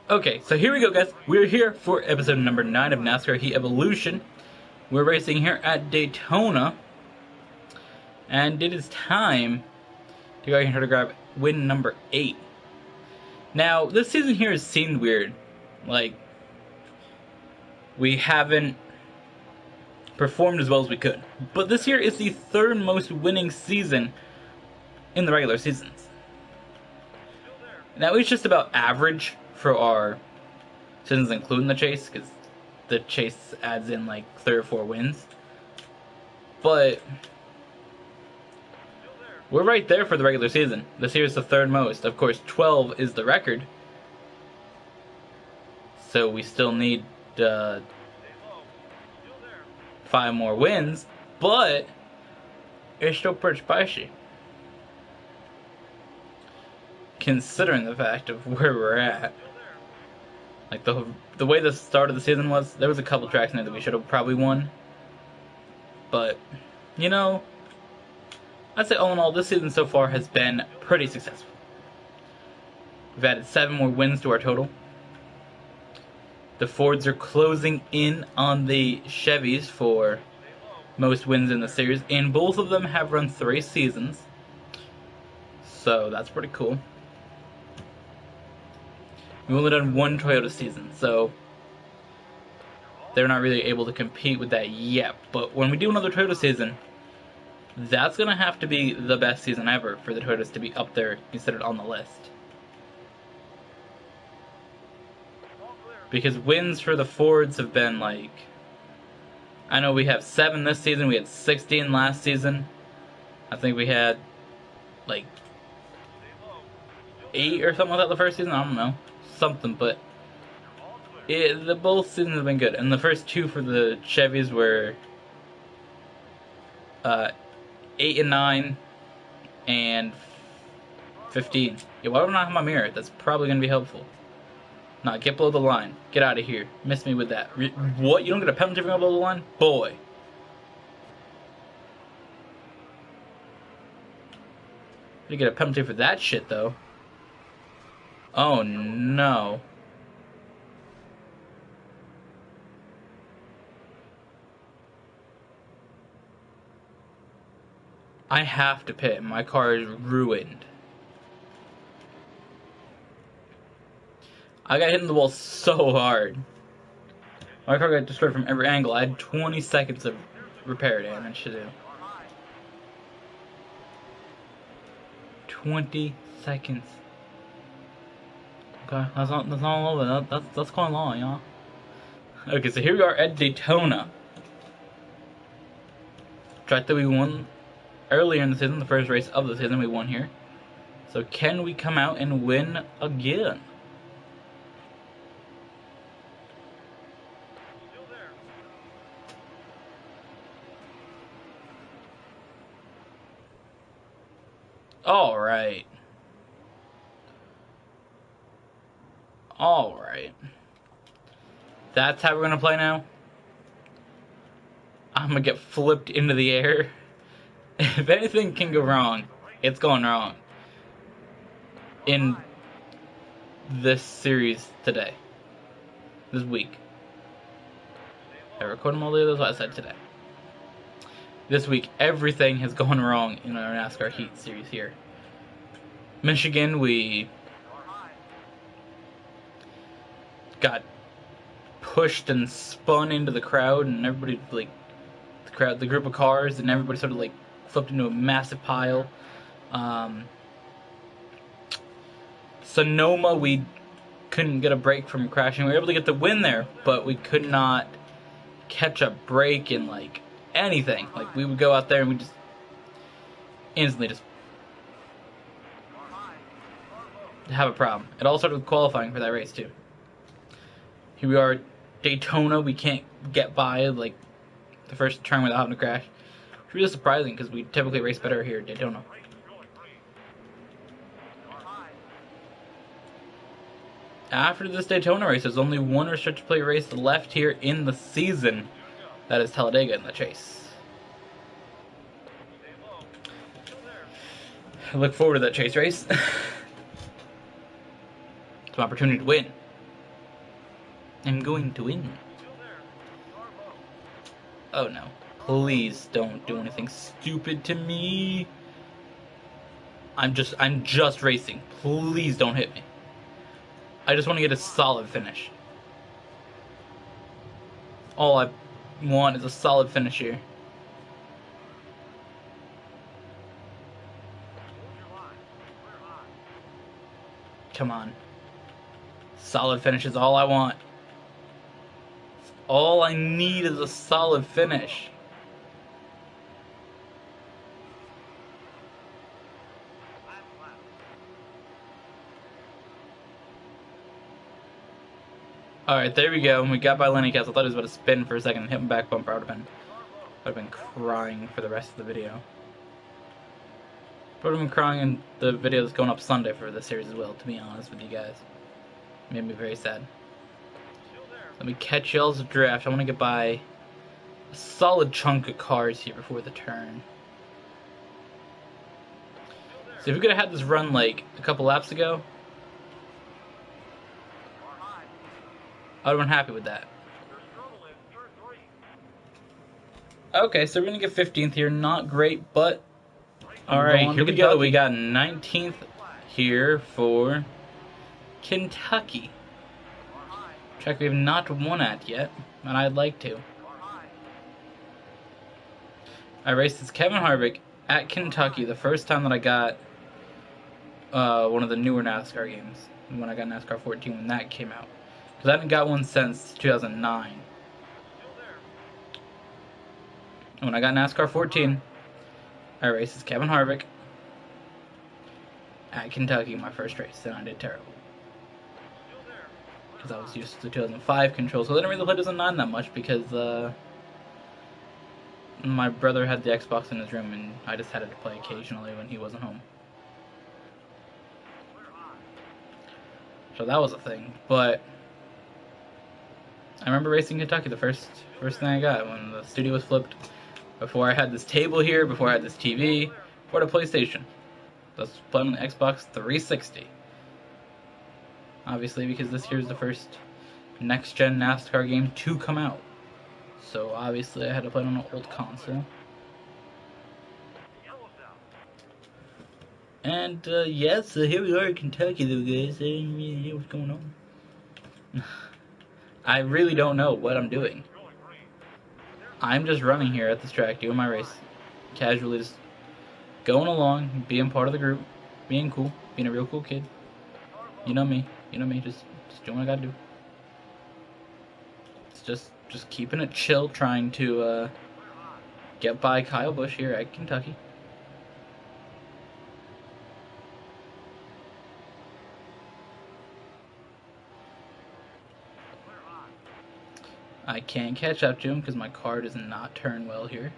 Okay, so here we go, guys. We're here for episode number 9 of NASCAR Heat Evolution. We're racing here at Daytona, and it is time to go ahead and try to grab win number 8. Now, this season here has seemed weird. Like, we haven't performed as well as we could. But this year is the third most winning season in the regular seasons. Now, it's just about average for our seasons, including the chase, because the chase adds in like 3 or 4 wins. But we're right there for the regular season. This year is the third most. Of course, 12 is the record. So we still need 5 more wins, but it's still pretty spicy, considering the fact of where we're at. Like, the way the start of the season was, there was a couple tracks in there that we should have probably won. But, you know, I'd say all in all, this season so far has been pretty successful. We've added 7 more wins to our total. The Fords are closing in on the Chevys for most wins in the series, and both of them have run 3 seasons. So that's pretty cool. We've only done 1 Toyota season, so they're not really able to compete with that yet. But when we do another Toyota season, that's going to have to be the best season ever for the Toyotas to be up there, considered on the list. Because wins for the Fords have been like, I know we have 7 this season, we had 16 last season. I think we had like 8 or something like that the first season, I don't know. Something, but both seasons have been good. And the first 2 for the Chevys were 8 and 9 and 15. Yeah, why don't I have my mirror? That's probably going to be helpful. Nah, get below the line. Get out of here. Miss me with that. What? You don't get a penalty for going below the line? Boy. You get a penalty for that shit, though. Oh, no. I have to pit. My car is ruined. I got hit in the wall so hard. My car got destroyed from every angle. I had 20 seconds of repair damage to do. 20 seconds. Okay, that's not all of it. That's quite long, y'all. Okay, so here we are at Daytona. Track that we won earlier in the season, the first race of the season we won here. So can we come out and win again? Alright. Alright. That's how we're gonna play now? I'm gonna get flipped into the air. If anything can go wrong, it's going wrong. In this series today. This week. I recorded all the others I said today. This week, everything has gone wrong in our NASCAR Heat series here. Michigan, we got pushed and spun into the crowd, and everybody, like, the group of cars, and everybody sort of, like, flipped into a massive pile. Sonoma, we couldn't get a break from crashing. We were able to get the win there, but we could not catch a break in, like, anything. Like, we would go out there and we just instantly just have a problem. It all started with qualifying for that race too. Here we are at Daytona. We can't get by like the first turn without having to crash. It's really surprising because we typically race better here at Daytona. After this Daytona race, there's only one restricted plate race left here in the season. That is Talladega in the chase. I look forward to that chase race. It's an opportunity to win. I'm going to win. Oh no. Please don't do anything stupid to me. I'm just racing. Please don't hit me. I just want to get a solid finish. All I want is a solid finish here. Come on. Solid finish is all I want. All I need is a solid finish. Alright, there we go. We got by Lenny Castle. I thought he was about to spin for a second and hit my back bumper. I would have been crying for the rest of the video. I would have been crying in the video that's going up Sunday for this series as well, to be honest with you guys. It made me very sad. Let me catch y'all's draft. I want to get by a solid chunk of cars here before the turn. So if we could have had this run like a couple laps ago, I would have been happy with that. Okay, so we're going to get 15th here. Not great, but... Alright, here we go. We got 19th here for Kentucky. Track we have not won at yet, and I'd like to. I raced as Kevin Harvick at Kentucky the first time that I got one of the newer NASCAR games. When I got NASCAR 14 when that came out. Because I haven't got one since 2009. When I got NASCAR 14, I raced as Kevin Harvick at Kentucky my first race, and I did terrible. Because I was used to the 2005 controls, so I didn't really play 2009 that much because my brother had the Xbox in his room, and I just had it to play occasionally when he wasn't home. So that was a thing, but I remember racing Kentucky the first thing I got when the studio was flipped. Before I had this table here, before I had this TV, before the PlayStation. I was playing on the Xbox 360. Obviously, because this year is the first next-gen NASCAR game to come out. So obviously I had to play it on an old console. And yeah, so here we are in Kentucky though, guys. I didn't really know what's going on. I really don't know what I'm doing. I'm just running here at this track, doing my race. Casually just going along, being part of the group, being cool, being a real cool kid. You know me, just doing what I gotta do. It's just keeping it chill, trying to get by Kyle Busch here at Kentucky. I can't catch up to him because my car does not turn well here.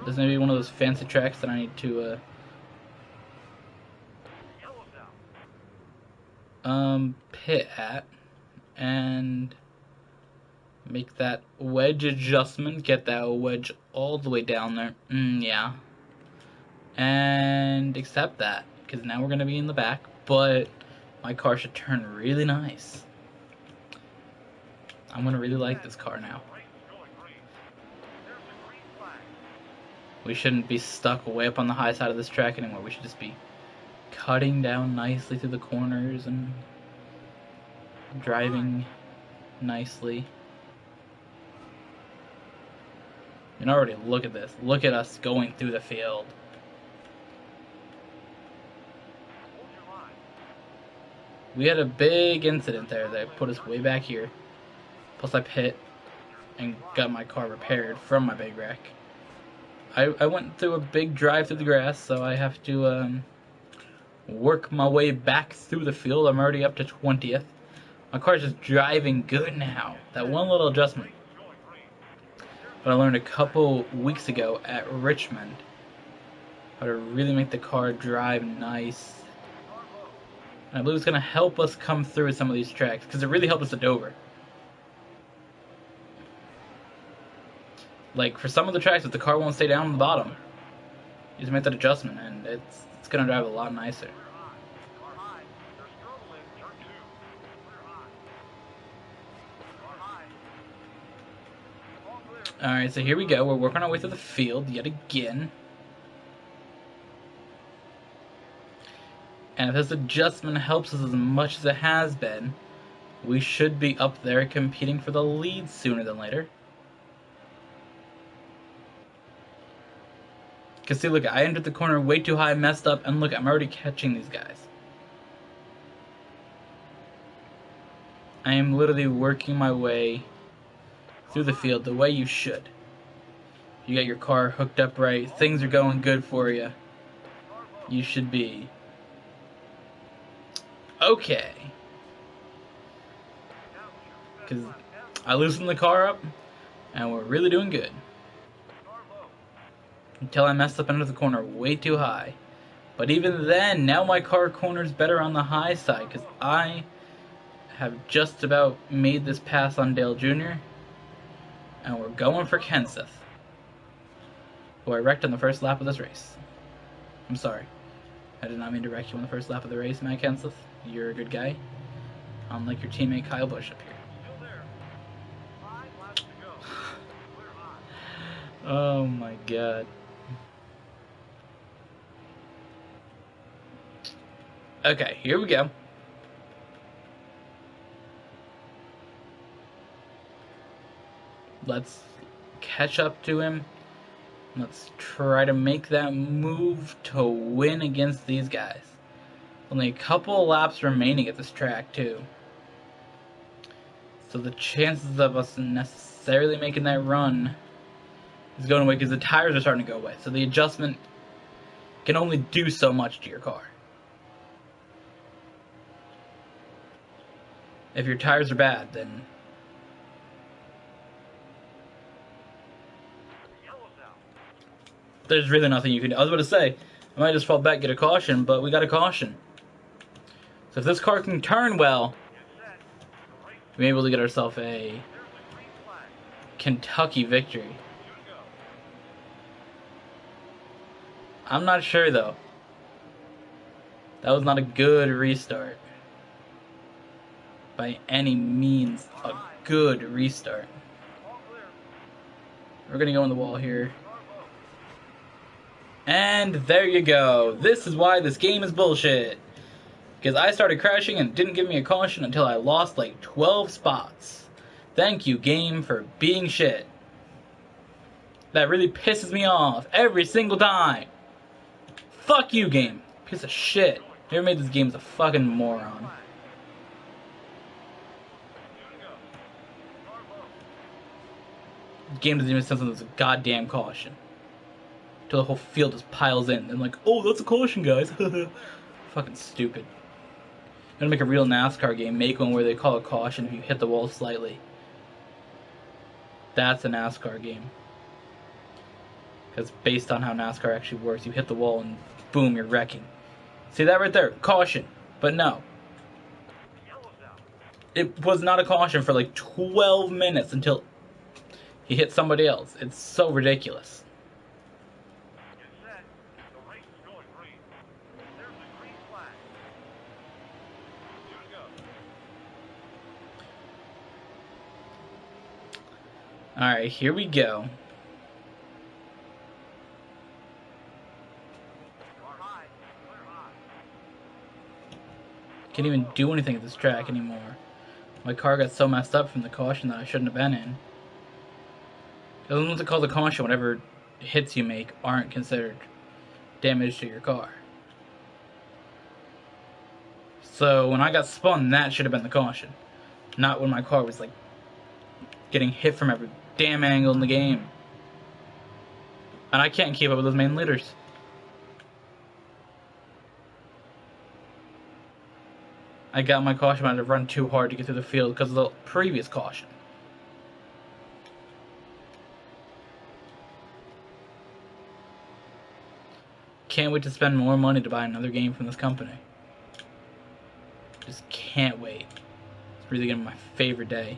This is maybe one of those fancy tracks that I need to pit at and make that wedge adjustment, get that wedge all the way down there. Yeah. And accept that, because now we're going to be in the back, but my car should turn really nice. I'm going to really like this car now. We shouldn't be stuck way up on the high side of this track anymore. We should just be cutting down nicely through the corners and driving nicely. And already look at this. Look at us going through the field. We had a big incident there that put us way back here. Plus I pit and got my car repaired from my big wreck. I went through a big drive through the grass, so I have to work my way back through the field. I'm already up to 20th. My car's just driving good now. That one little adjustment that I learned a couple weeks ago at Richmond. How to really make the car drive nice. And I believe it's going to help us come through some of these tracks, because it really helped us at Dover. Like, for some of the tracks, if the car won't stay down on the bottom, You just make that adjustment, and it's gonna drive a lot nicer. Alright, so here we go. We're working our way through the field yet again. And if this adjustment helps us as much as it has been, we should be up there competing for the lead sooner than later. Because see, look, I entered the corner way too high, messed up, and look, I'm already catching these guys. I am literally working my way through the field the way you should. You got your car hooked up right, things are going good for you. You should be okay. Because I loosened the car up, and we're really doing good. Until I messed up into the corner way too high. But even then, now my car corners better on the high side, because I have just about made this pass on Dale Jr., and we're going for Kenseth, who I wrecked on the first lap of this race. I'm sorry. I did not mean to wreck you on the first lap of the race, Matt Kenseth. You're a good guy. Unlike your teammate Kyle Busch up here. Oh my god. Okay, here we go. Let's catch up to him. Let's try to make that move to win against these guys. Only a couple of laps remaining at this track, too. So the chances of us necessarily making that run is going away because the tires are starting to go away. So the adjustment can only do so much to your car. If your tires are bad, then there's really nothing you can do. I was about to say, I might just fall back, get a caution, but we got a caution. So if this car can turn well, we may be able to get ourselves a Kentucky victory. I'm not sure, though. That was not a good restart. By any means, a good restart. We're going to go on the wall here. And there you go. This is why this game is bullshit. Because I started crashing and didn't give me a caution until I lost like 12 spots. Thank you, game, for being shit. That really pisses me off every single time. Fuck you, game. Piece of shit. Whoever made this game is a fucking moron. The game doesn't even sense that there's a goddamn caution. Till the whole field just piles in. And like, oh, that's a caution, guys. Fucking stupid. I'm gonna make a real NASCAR game. Make one where they call a caution if you hit the wall slightly. That's a NASCAR game. Because based on how NASCAR actually works, you hit the wall and boom, you're wrecking. See that right there? Caution. But no. It was not a caution for like 12 minutes until he hit somebody else. It's so ridiculous. Alright, here we go. Can't even do anything at this track anymore. My car got so messed up from the caution that I shouldn't have been in. Doesn't want to call the caution whatever hits you make aren't considered damage to your car. So when I got spun, that should have been the caution. Not when my car was like getting hit from every damn angle in the game. And I can't keep up with those main leaders. I got my caution, I had to run too hard to get through the field because of the previous caution. Can't wait to spend more money to buy another game from this company. Just can't wait. It's really gonna be my favorite day.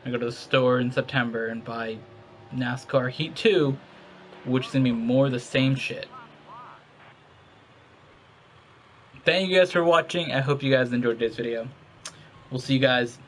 I go to the store in September and buy NASCAR Heat 2, which is gonna be more of the same shit. thank you guys for watching. I hope you guys enjoyed this video. We'll see you guys